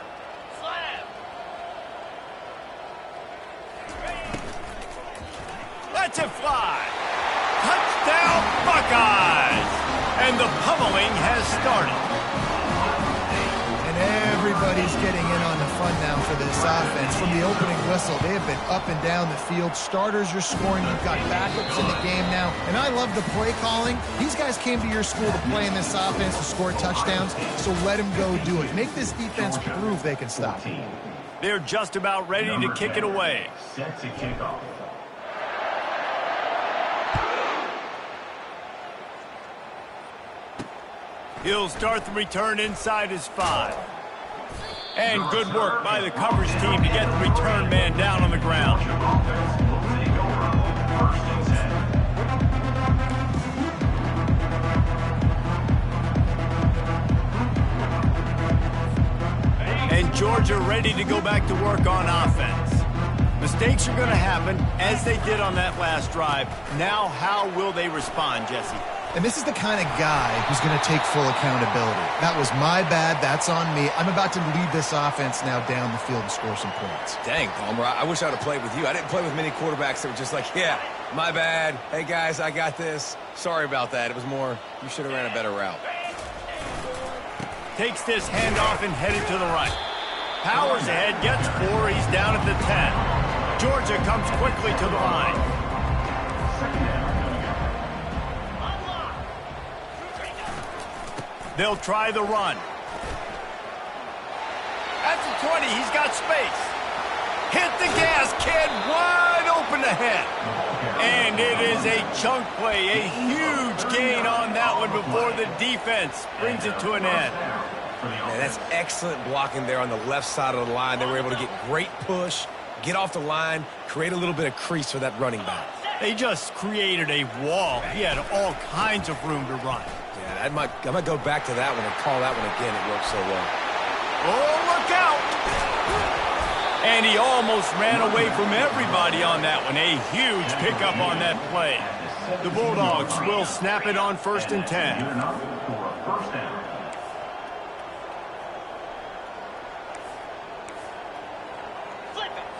Lets it fly. Touchdown, Buckeyes! And the pummeling has started. And everybody's getting in on the fun now for this offense. From the opening whistle, they have been up and down the field. Starters are scoring. You've got backups in the game now. And I love the play calling. These guys came to your school to play in this offense to score touchdowns, so let them go do it. Make this defense prove they can stop. They're just about ready to kick it away. Set to kick off. He'll start the return inside his 5. And good work by the coverage team to get the return man down on the ground. And Georgia ready to go back to work on offense. Mistakes are going to happen, as they did on that last drive. Now, how will they respond, Jesse? And this is the kind of guy who's going to take full accountability. That was my bad. That's on me. I'm about to lead this offense now down the field and score some points. Dang, Palmer, I wish I would have played with you. I didn't play with many quarterbacks that were just like, yeah, My bad. Hey, guys, I got this. Sorry about that. It was more, you should have ran a better route. Takes this handoff and headed to the right. Powers ahead, gets 4. He's down at the 10. Georgia comes quickly to the line. They'll try the run. At the 20, he's got space. Hit the gas, kid, wide open ahead. And it is a chunk play, a huge gain on that one before the defense brings it to an end. Man, that's excellent blocking there on the left side of the line. They were able to get great push, get off the line, create a little bit of crease for that running back. They just created a wall. He had all kinds of room to run. Yeah, I might go back to that one and call that one again. It worked so well. Oh, look out! And he almost ran away from everybody on that one. A huge pickup on that play. The Bulldogs will snap it on 1st and 10. First down. Flip it.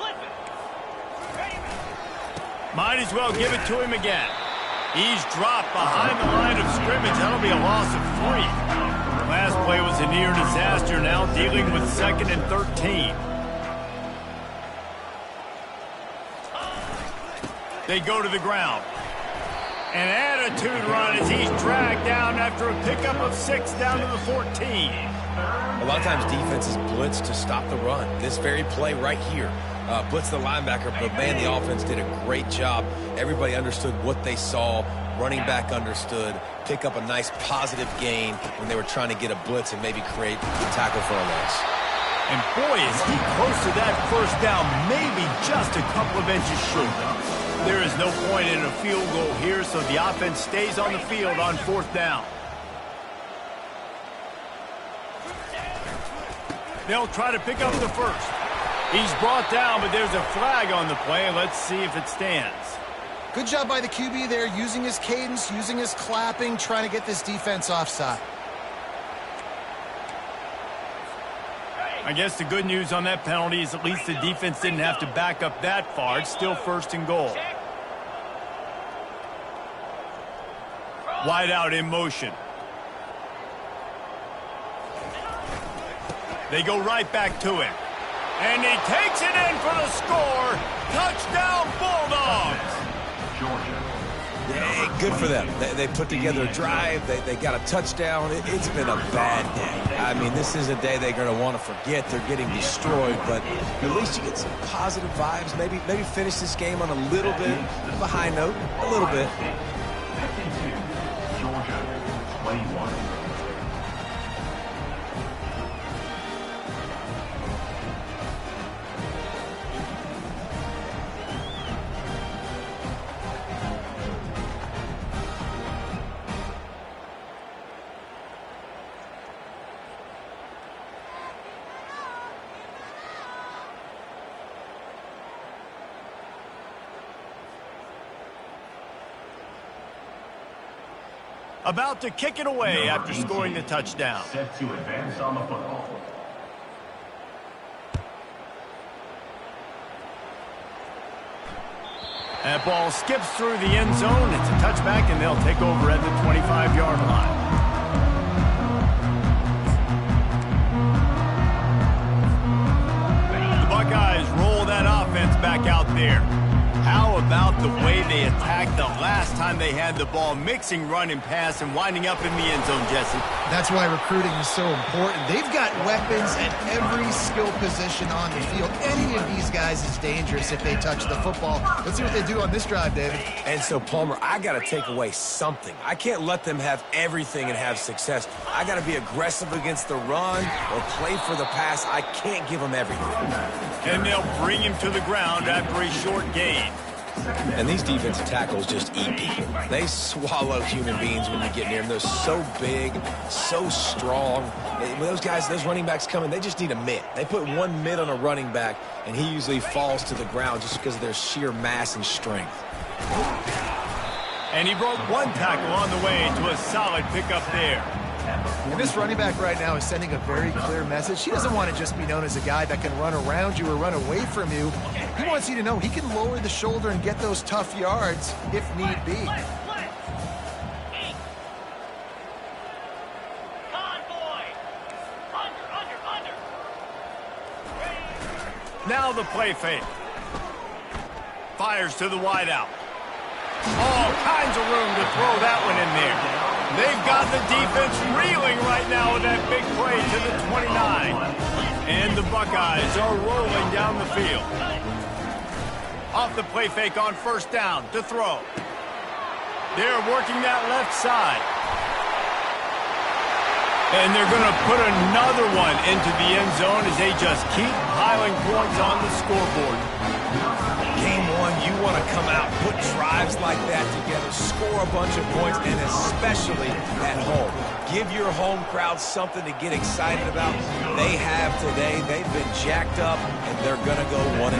Might as well give it to him again. He's dropped behind the line of scrimmage. That'll be a loss of 3. Last play was a near disaster, now dealing with 2nd and 13. They go to the ground. An attitude run as he's dragged down after a pickup of 6 down to the 14. A lot of times defenses blitz to stop the run. This very play right here, blitz the linebacker, but man, the offense did a great job. Everybody understood what they saw. Running back understood. Pick up a nice positive gain when they were trying to get a blitz and maybe create a tackle for a loss. And boy, is he close to that first down, maybe just a couple of inches short. There is no point in a field goal here, so the offense stays on the field on 4th down. They'll try to pick up the first. He's brought down, but there's a flag on the play. Let's see if it stands. Good job by the QB there, using his cadence, using his clapping, trying to get this defense offside. I guess the good news on that penalty is at least the defense didn't have to back up that far. It's still 1st and goal. Wide out in motion. They go right back to him. And he takes it in for the score. Touchdown, Bulldogs! Yeah, good for them. They put together a drive. They got a touchdown. It's been a bad day. I mean, this is a day they're going to want to forget. They're getting destroyed, but at least you get some positive vibes. Maybe finish this game on a little bit of a high note. A little bit. Georgia, 21. About to kick it away after scoring the touchdown. Set to advance on the football. That ball skips through the end zone. It's a touchback, and they'll take over at the 25-yard line. The Buckeyes roll that offense back out there. How about the way they attacked the last time they had the ball, mixing run and pass and winding up in the end zone, Jesse? That's why recruiting is so important. They've got weapons at every skill position on the field. Any of these guys is dangerous if they touch the football. Let's see what they do on this drive, David. And so, Palmer, I got to take away something. I can't let them have everything and have success. I got to be aggressive against the run or play for the pass. I can't give them everything. And they'll bring him to the ground after a short gain. And these defensive tackles just eat people. They swallow human beings when you get near them. They're so big, so strong. When those guys, those running backs come in, they just need a mitt. They put one mitt on a running back, and he usually falls to the ground just because of their sheer mass and strength. And he broke one tackle on the way to a solid pickup there. And this running back right now is sending a very clear message. He doesn't want to just be known as a guy that can run around you or run away from you. He wants you to know he can lower the shoulder and get those tough yards if need be. Now the play fake. Fires to the wideout. All kinds of room to throw that one in there. They've got the defense reeling right now with that big play to the 29. And the Buckeyes are rolling down the field. Off the play fake on first down to throw. They're working that left side. And they're going to put another one into the end zone as they just keep piling points on the scoreboard. Game one, you want to come out, put drives like that together, score a bunch of points, and especially at home. Give your home crowd something to get excited about. They have today. They've been jacked up, and they're going to go 1-0.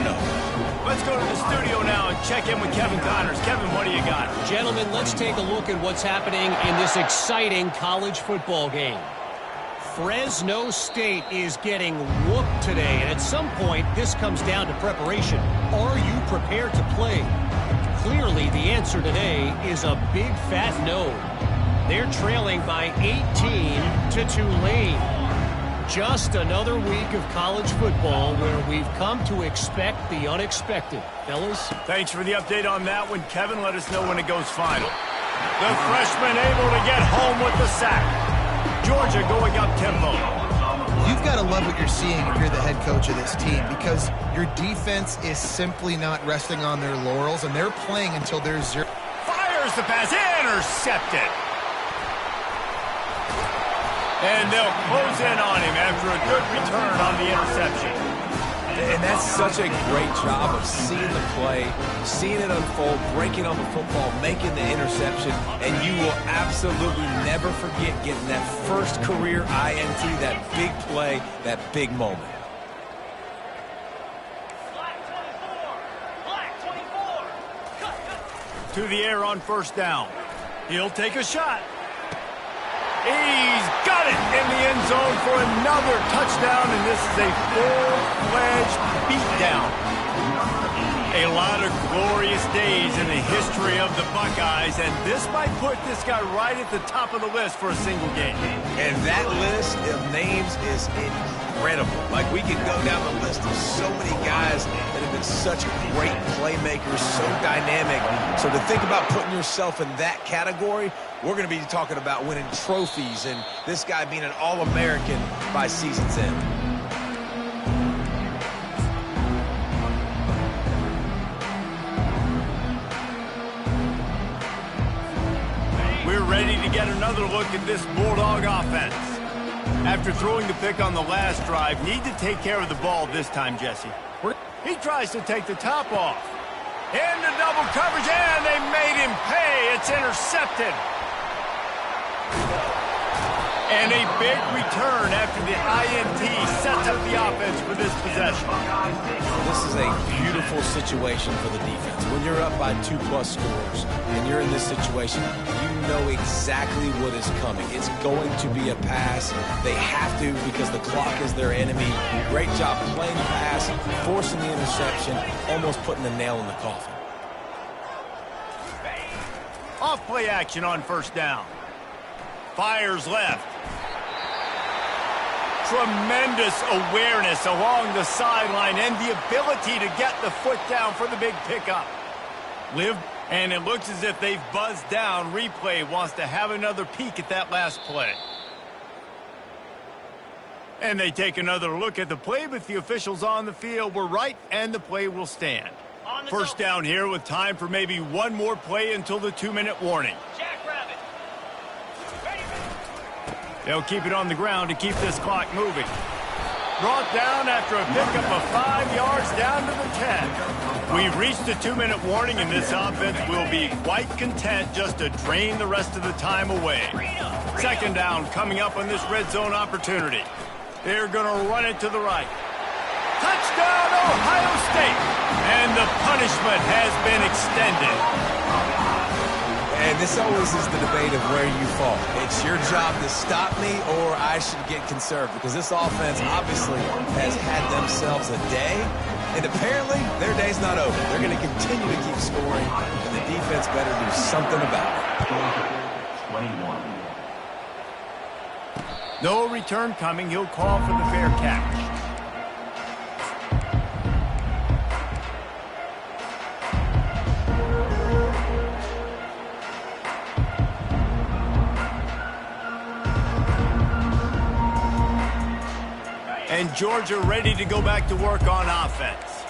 Let's go to the studio now and check in with Kevin Connors. Kevin, what do you got? Gentlemen, let's take a look at what's happening in this exciting college football game. Fresno State is getting whooped today, and at some point, this comes down to preparation. Are you prepared to play? Clearly, the answer today is a big fat no. They're trailing by 18 to Tulane. Just another week of college football where we've come to expect the unexpected. Fellas? Thanks for the update on that one, Kevin. Let us know when it goes final. The freshman able to get home with the sack. Georgia going up tempo. You've got to love what you're seeing if you're the head coach of this team, because your defense is simply not resting on their laurels, and they're playing until there's zero. Fires the pass, intercepted. And they'll close in on him after a good return on the interception. And that's such a great job of seeing the play, seeing it unfold, breaking on the football, making the interception, and you will absolutely never forget getting that first career INT, that big play, that big moment. To the air on first down. He'll take a shot. He's got it in the end zone for another touchdown, and this is a full-fledged beatdown. A lot of glorious days in the history of the Buckeyes, and this might put this guy right at the top of the list for a single game. And that list of names is incredible. Like, we can go down the list of so many guys that have been such great playmakers, so dynamic. So to think about putting yourself in that category, we're going to be talking about winning trophies and this guy being an All-American by season's end. We're ready to get another look at this Bulldog offense. After throwing the pick on the last drive, need to take care of the ball this time, Jesse. He tries to take the top off. Into double coverage, and they made him pay. It's intercepted. And a big return after the INT sets up the offense for this possession. This is a beautiful situation for the defense. When you're up by 2+ scores and you're in this situation, you know exactly what is coming. It's going to be a pass. They have to, because the clock is their enemy. Great job playing the pass, forcing the interception, almost putting the nail in the coffin. Off play action on first down. Fires left. Tremendous awareness along the sideline and the ability to get the foot down for the big pickup. And it looks as if they've buzzed down. Replay wants to have another peek at that last play. And they take another look at the play, but the officials on the field were right, and the play will stand. First down here with time for maybe one more play until the 2-minute warning. They'll keep it on the ground to keep this clock moving. Brought down after a pickup of 5 yards down to the 10. We've reached the 2-minute warning, and this offense will be quite content just to drain the rest of the time away. Second down coming up on this red zone opportunity. They're going to run it to the right. Touchdown, Ohio State! And the punishment has been extended. And this always is the debate of where you fall. It's your job to stop me, or I should get conserved, because this offense obviously has had themselves a day, and apparently their day's not over. They're going to continue to keep scoring, and the defense better do something about it. 21. No return coming. He'll call for the fair catch. And Georgia ready to go back to work on offense.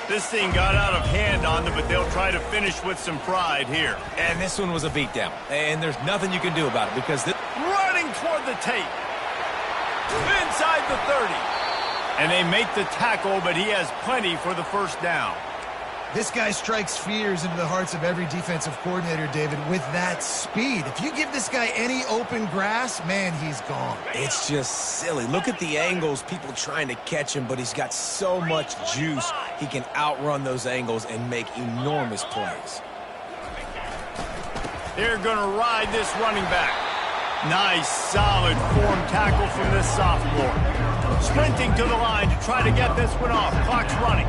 This thing got out of hand on them, but they'll try to finish with some pride here. And this one was a beatdown, and there's nothing you can do about it, because Running toward the tape. Inside the 30. And they make the tackle, but he has plenty for the first down. This guy strikes fears into the hearts of every defensive coordinator, David, with that speed. If you give this guy any open grass, man, he's gone. it's just silly. Look at the angles, people trying to catch him, but he's got so much juice. He can outrun those angles and make enormous plays. They're going to ride this running back. Nice, solid form tackle from this sophomore. Sprinting to the line to try to get this one off. Clock's running.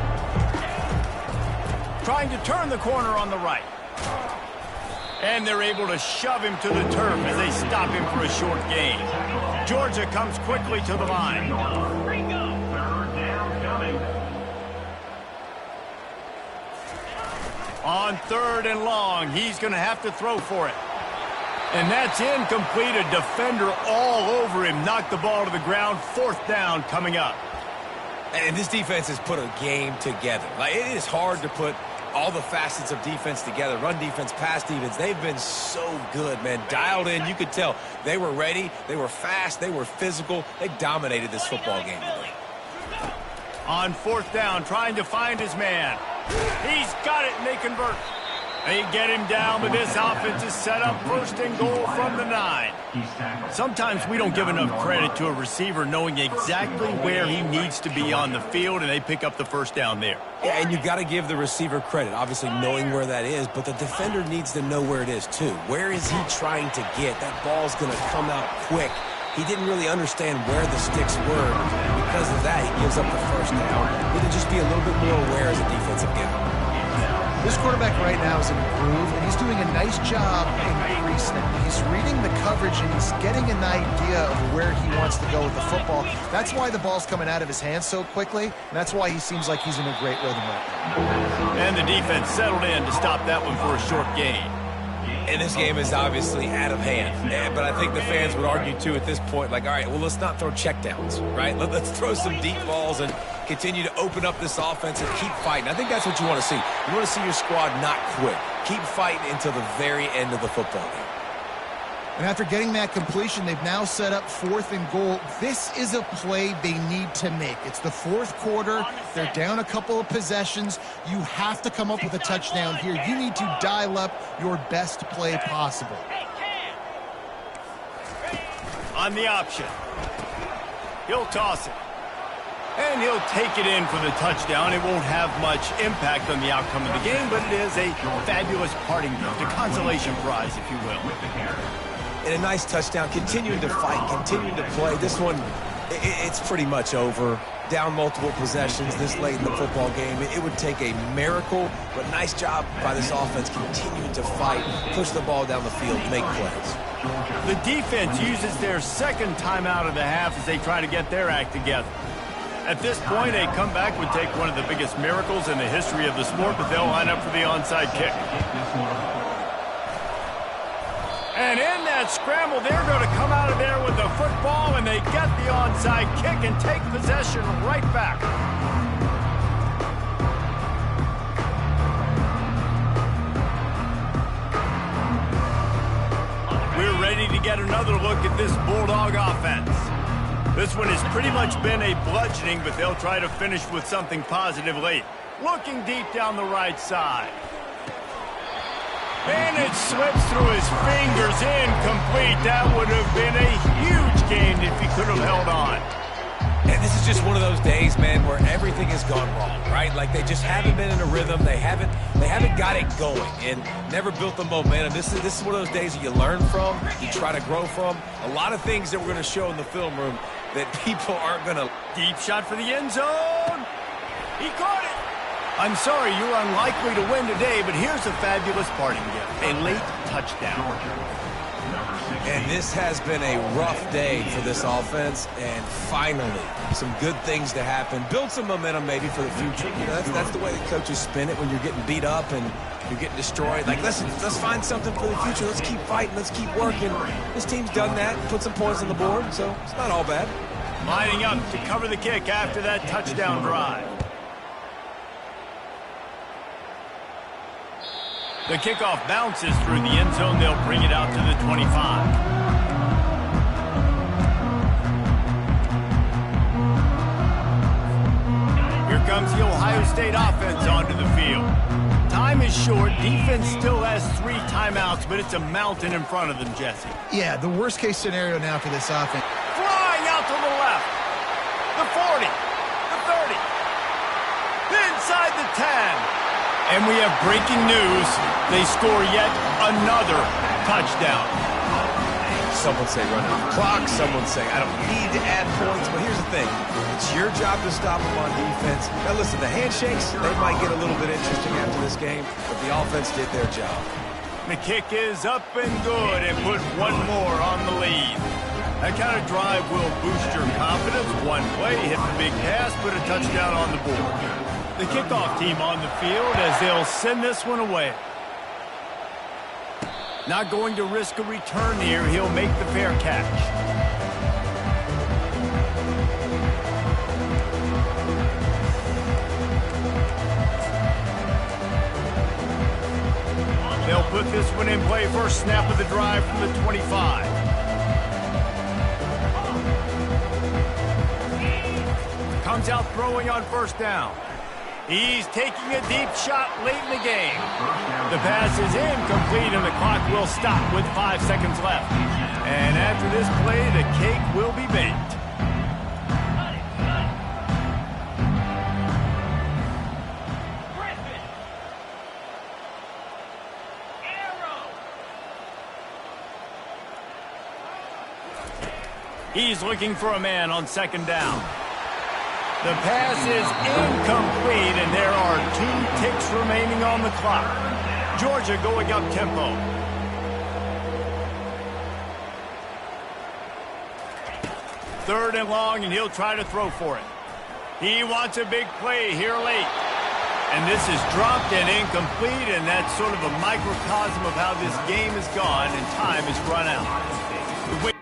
Trying to turn the corner on the right. And they're able to shove him to the turf as they stop him for a short gain. Georgia comes quickly to the line. Third down coming. On 3rd and long, he's going to have to throw for it. And that's incomplete. A defender all over him. Knocked the ball to the ground. 4th down coming up. And this defense has put a game together. Like, it is hard to put all the facets of defense together. Run defense, pass defense. They've been so good, man. Dialed in. You could tell they were ready. They were fast. They were physical. They dominated this football game today. On 4th down, trying to find his man. He's got it, and they convert. They get him down, but this offense is set up 1st and goal from the 9. Sometimes we don't give enough credit to a receiver knowing exactly where he needs to be on the field, and they pick up the 1st down there. Yeah, and you got to give the receiver credit, obviously knowing where that is, but the defender needs to know where it is too. Where is he trying to get? That ball's going to come out quick. He didn't really understand where the sticks were. Because of that, he gives up the 1st down. He need to just be a little bit more aware as a defensive guy. This quarterback right now is in a groove, and he's doing a nice job increasing it. He's reading the coverage, and he's getting an idea of where he wants to go with the football. That's why the ball's coming out of his hands so quickly, and that's why he seems like he's in a great rhythm right now. And the defense settled in to stop that one for a short gain. And this game is obviously out of hand. But I think the fans would argue, too, at this point, like, all right, well, let's not throw checkdowns, right? Let's throw some deep balls and continue to open up this offense and keep fighting. I think that's what you want to see. You want to see your squad not quit. Keep fighting until the very end of the football game. And after getting that completion, they've now set up 4th and goal. This is a play they need to make. It's the 4th quarter. They're down a couple of possessions. You have to come up with a touchdown here. You need to dial up your best play possible. On the option. He'll toss it. And he'll take it in for the touchdown. It won't have much impact on the outcome of the game, but it is a fabulous parting gift, a consolation prize, if you will. And a nice touchdown, continuing to fight, continuing to play. This one, it's pretty much over. Down multiple possessions this late in the football game. It would take a miracle, but nice job by this offense continuing to fight, push the ball down the field, make plays. The defense uses their 2nd timeout of the half as they try to get their act together. At this point, a comeback would take one of the biggest miracles in the history of the sport, but they'll line up for the onside kick. And in that scramble, they're going to come out of there with the football, and they get the onside kick and take possession right back. We're ready to get another look at this Bulldog offense. This one has pretty much been a bludgeoning, but they'll try to finish with something positive late. Looking deep down the right side. And it slips through his fingers, incomplete. That would have been a huge gain if he could have held on. And this is just one of those days, man, where everything has gone wrong, right? Like they just haven't been in a rhythm. They haven't got it going and never built the momentum. This is one of those days that you learn from, you try to grow from. A lot of things that we're going to show in the film room that people aren't going to. Deep shot for the end zone. He caught it. I'm sorry, you're unlikely to win today, but here's a fabulous parting gift. A late touchdown. And this has been a rough day for this offense, and finally, some good things to happen. Build some momentum maybe for the future. You know, that's the way the coaches spin it when you're getting beat up and you're getting destroyed. Like, listen, let's find something for the future. Let's keep fighting. Let's keep working. This team's done that, put some points on the board, so it's not all bad. Lining up to cover the kick after that touchdown drive. The kickoff bounces through the end zone. They'll bring it out to the 25. Here comes the Ohio State offense onto the field. Time is short. Defense still has 3 timeouts, but it's a mountain in front of them, Jesse. Yeah, the worst-case scenario now for this offense. Flying out to the left. The 40. The 30. Inside the 10. And we have breaking news. They score yet another touchdown. Some would say run out the clock. Some would say I don't need to add points. But here's the thing. It's your job to stop them on defense. Now, listen, the handshakes, they might get a little bit interesting after this game, but the offense did their job. The kick is up and good and put one more on the lead. That kind of drive will boost your confidence. One play, hit the big pass, put a touchdown on the board. The kickoff team on the field as they'll send this one away. Not going to risk a return here. He'll make the fair catch. They'll put this one in play. First snap of the drive from the 25. Comes out throwing on first down. He's taking a deep shot late in the game. The pass is incomplete, and the clock will stop with 5 seconds left. And after this play, the cake will be baked. He's looking for a man on second down. The pass is incomplete, and there are 2 ticks remaining on the clock. Georgia going up tempo. Third and long, and he'll try to throw for it. He wants a big play here late. And this is dropped and incomplete, and that's sort of a microcosm of how this game has gone, and time has run out.